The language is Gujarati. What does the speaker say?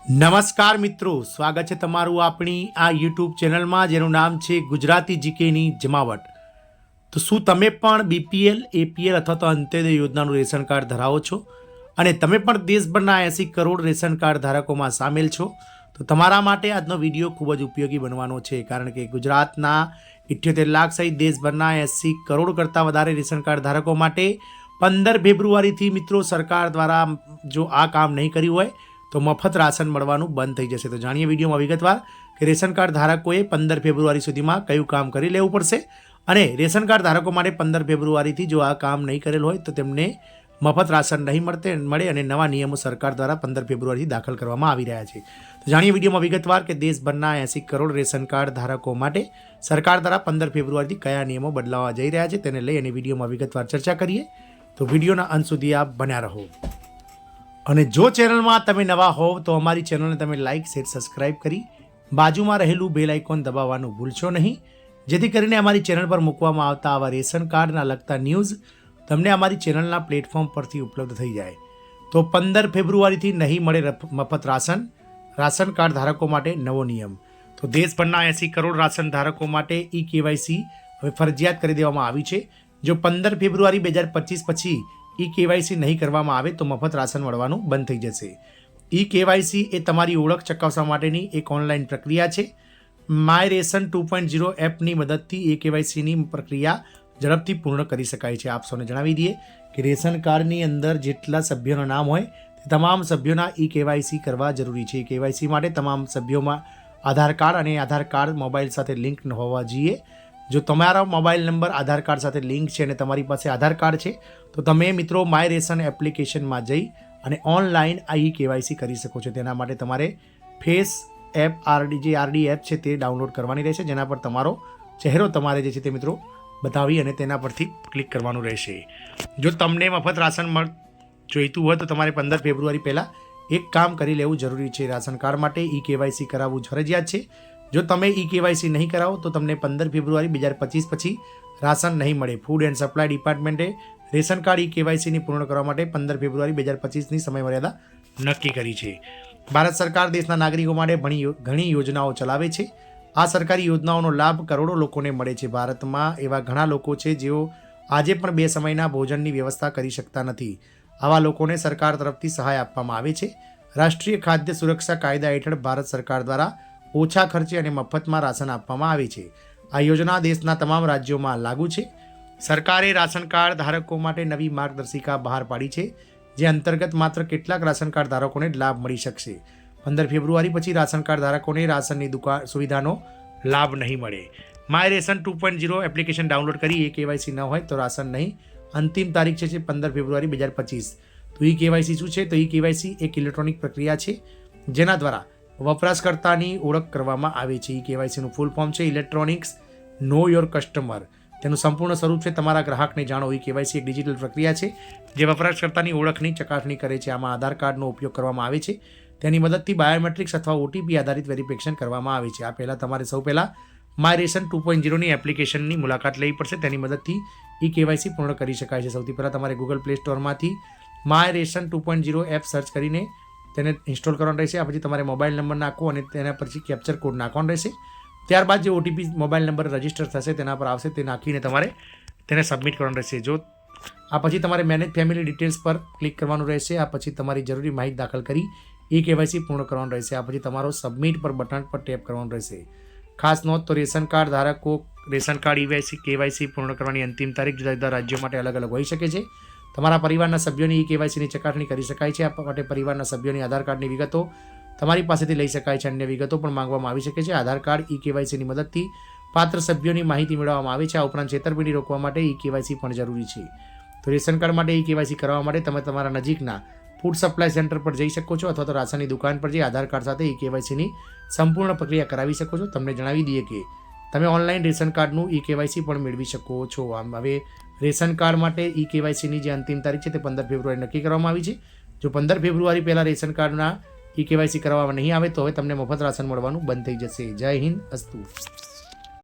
નમસ્કાર મિત્રો, સ્વાગત છે તમારું આપણી આ યુટ્યુબ ચેનલમાં જેનું નામ છે ગુજરાતી જીકેની જમાવટ. તો શું તમે પણ બીપીએલ, એપીએલ અથવા તો અંત્યોદય યોજનાનું રેશન કાર્ડ ધરાવો છો અને તમે પણ દેશભરના 80 કરોડ રેશન કાર્ડ ધારકોમાં સામેલ છો? તો તમારા માટે આજનો વિડીયો ખૂબ જ ઉપયોગી બનવાનો છે, કારણ કે ગુજરાતના 78 લાખ સહિત દેશભરના 80 કરોડ કરતાં વધારે રેશન કાર્ડ ધારકો માટે 15 ફેબ્રુઆરીથી મિત્રો સરકાર દ્વારા જો આ કામ નહીં કર્યું હોય તો મફત રાશન મળવાનું બંધ થઈ જશે. તો જાણીએ વિડીયોમાં વિગતવાર કે રેશન કાર્ડ ધારકોએ 15 ફેબ્રુઆરી સુધીમાં કયું કામ કરી લેવું પડશે અને રેશન કાર્ડ ધારકો માટે 15 ફેબ્રુઆરીથી જો આ કામ નહીં કરેલ હોય તો તેમને મફત રાશન નહીં મળે અને નવા નિયમો સરકાર દ્વારા 15 ફેબ્રુઆરીથી દાખલ કરવામાં આવી રહ્યા છે. તો જાણીએ વિડીયોમાં વિગતવાર કે દેશભરના 80 કરોડ રેશન કાર્ડ ધારકો માટે સરકાર દ્વારા 15 ફેબ્રુઆરીથી કયા નિયમો બદલાવા જઈ રહ્યા છે તેને લઈ અને વિડીયોમાં વિગતવાર ચર્ચા કરીએ. તો વિડીયોના અંત સુધી આપ બન્યા રહો. અને જો ચેનલમાં તમે નવા હોવ તો અમારી ચેનલને તમે લાઇક, શેર, સબસ્ક્રાઇબ કરી બાજુમાં રહેલું બેલ આઇકોન દબાવવાનું ભૂલશો નહીં, જેથી કરીને અમારી ચેનલ પર મૂકવામાં આવતા આવા રેશન કાર્ડના લગતા ન્યૂઝ તમને અમારી ચેનલના પ્લેટફોર્મ પરથી ઉપલબ્ધ થઈ જાય. તો 15 ફેબ્રુઆરીથી નહીં મળે મફત રાશન કાર્ડ ધારકો માટે નવો નિયમ. તો દેશભરના 80 કરોડ રાશન ધારકો માટે કેવાયસી હવે ફરજિયાત કરી દેવામાં આવી છે. જો 15 ફેબ્રુઆરી 2025 પછી કેવાયસી નહીં કરવામાં આવે તો મફત રાશન મળવાનું બંધ થઈ જશે. કેવાયસી એ તમારી ઓળખ ચકાસવા માટેની એક ઓનલાઈન પ્રક્રિયા છે. માય રેશન 2.0 એપની મદદથી કેવાયસીની પ્રક્રિયા ઝડપથી પૂર્ણ કરી શકાય છે. આપ સૌને જણાવી દઈએ કે રેશન કાર્ડની અંદર જેટલા સભ્યોના નામ હોય તે તમામ સભ્યોના કેવાયસી કરવા જરૂરી છે. કેવાયસી માટે તમામ સભ્યોમાં આધાર કાર્ડ અને આધાર કાર્ડ મોબાઈલ સાથે લિંક હોવા જોઈએ. જો તમારા મોબાઈલ નંબર આધાર કાર્ડ સાથે લિંક છે અને તમારી પાસે આધાર કાર્ડ છે તો તમે મિત્રો માય રેશન એપ્લિકેશનમાં જઈ અને ઓનલાઈન કેવાયસી કરી શકો છો. તેના માટે તમારે ફેસ એપ આરડી એપ છે તે ડાઉનલોડ કરવાની રહેશે, જેના પર તમારો ચહેરો તમારે જે છે તે મિત્રો બતાવી અને તેના પરથી ક્લિક કરવાનું રહેશે. જો તમને મફત રાશન જોઈતું હોય તો તમારે 15 ફેબ્રુઆરી પહેલાં એક કામ કરી લેવું જરૂરી છે. રાશન કાર્ડ માટે કેવાયસી કરાવવું ફરજિયાત છે. જો તમે કેવાયસી નહીં કરાવો તો તમને 15 ફેબ્રુઆરી 2025 પછી રાશન નહીં મળે. ફૂડ એન્ડ સપ્લાય ડિપાર્ટમેન્ટે રેશન કાર્ડ કેવાયસીની પૂર્ણ કરવા માટે 15 ફેબ્રુઆરી 2025ની સમયમર્યાદા નક્કી કરી છે. ભારત સરકાર દેશના નાગરિકો માટે ઘણી યોજનાઓ ચલાવે છે. આ સરકારી યોજનાઓનો લાભ કરોડો લોકોને મળે છે. ભારતમાં એવા ઘણા લોકો છે જેઓ આજે પણ 2 સમયના ભોજનની વ્યવસ્થા કરી શકતા નથી. આવા લોકોને સરકાર તરફથી સહાય આપવામાં આવે છે. રાષ્ટ્રીય ખાદ્ય સુરક્ષા કાયદા હેઠળ ભારત સરકાર દ્વારા ઓછા ખર્ચે અને મફતમાં રાશન આપવામાં આવે છે. આ યોજના દેશના તમામ રાજ્યોમાં લાગુ છે. સરકારે રાશન કાર્ડ ધારકો માટે નવી માર્ગદર્શિકા બહાર પાડી છે, જે અંતર્ગત માત્ર કેટલાક રાશન કાર્ડ ધારકોને જ લાભ મળી શકશે. 15 ફેબ્રુઆરી પછી રાશન કાર્ડ ધારકોને રાશનની સુવિધાનો લાભ નહીં મળે. માય રેશન 2.0 એપ્લિકેશન ડાઉનલોડ કરી કેવાયસી ન હોય તો રાશન નહીં. અંતિમ તારીખ છે 15 ફેબ્રુઆરી 2025. તો કેવાયસી શું છે? તો કેવાયસી એક ઇલેક્ટ્રોનિક પ્રક્રિયા છે જેના દ્વારા વપરાશકર્તાની ઓળખ કરવામાં આવે છે. કેવાયસીનું ફૂલ ફોર્મ છે ઇલેક્ટ્રોનિક્સ નો યોર કસ્ટમર. તેનું સંપૂર્ણ સ્વરૂપ છે તમારા ગ્રાહકને જાણો. કેવાયસી એક ડિજિટલ પ્રક્રિયા છે જે વપરાશકર્તાની ઓળખની ચકાસણી કરે છે. આમાં આધાર કાર્ડનો ઉપયોગ કરવામાં આવે છે. તેની મદદથી બાયોમેટ્રિક્સ અથવા ઓટીપી આધારિત વેરિફિકેશન કરવામાં આવે છે. આ પહેલાં તમારે સૌ પહેલાં માય રેશન 2.0ની એપ્લિકેશનની મુલાકાત લેવી પડશે. તેની મદદથી કેવાયસી પૂર્ણ કરી શકાય છે. સૌથી પહેલાં તમારે ગૂગલ પ્લે સ્ટોરમાંથી માય રેશન 2.0 એપ સર્ચ કરીને તેને ઇન્સ્ટોલ કરવાનું રહેશે. આ પછી તમારે મોબાઈલ નંબર નાખવો અને તેના પછી કેપ્ચર કોડ નાખવાનો રહેશે. ત્યારબાદ જે ઓટીપી મોબાઈલ નંબર રજિસ્ટર થશે તેના પર આવશે તે નાખીને તમારે તેને સબમિટ કરવાનું રહેશે. જો આ પછી તમારે મેનેજ ફેમિલી ડિટેલ્સ પર ક્લિક કરવાનું રહેશે. આ પછી તમારી જરૂરી માહિતી દાખલ કરી કેવાયસી પૂર્ણ કરવાનું રહેશે. આ પછી તમારો સબમિટ પર બટન પર ટેપ કરવાનું રહેશે. ખાસ નોંધ, તો રેશન કાર્ડ ધારકો રેશન કાર્ડ કેવાયસી પૂર્ણ કરવાની અંતિમ તારીખ જુદા જુદા રાજ્યો માટે અલગ અલગ હોઈ શકે છે. તમારા પરિવારના સભ્યોની કેવાયસીની ચકાસણી કરી શકાય છે. આ માટે પરિવારના સભ્યોની આધાર કાર્ડની વિગતો તમારી પાસેથી લઈ શકાય છે. અન્ય વિગતો પણ માંગવામાં આવી શકે છે. આધાર કાર્ડ કેવાયસીની મદદથી પાત્ર સભ્યોની માહિતી મેળવવામાં આવે છે. આ ઉપરાંત છેતરપિંડી રોકવા માટે કેવાયસી પણ જરૂરી છે. તો રેશન કાર્ડ માટે કેવાયસી કરવા માટે તમે તમારા નજીકના ફૂડ સપ્લાય સેન્ટર પર જઈ શકો છો અથવા તો રાશનની દુકાન પર જઈ આધાર કાર્ડ સાથે કેવાયસીની સંપૂર્ણ પ્રક્રિયા કરાવી શકો છો. તમને જણાવી દઈએ કે તમે ઓનલાઈન રેશન કાર્ડનું કેવાયસી પણ મેળવી શકો છો. આમ હવે રેશન કાર્ડ માટે કેવાયસીની જે અંતિમ તારીખ છે તે 15 ફેબ્રુઆરી નક્કી કરવામાં આવી છે. જો 15 ફેબ્રુઆરી પહેલાં રેશન કાર્ડના કેવાયસી કરવામાં નહીં આવે તો હવે તમને મફત રાશન મળવાનું બંધ થઈ જશે. જય હિન્દ, અસ્તુ.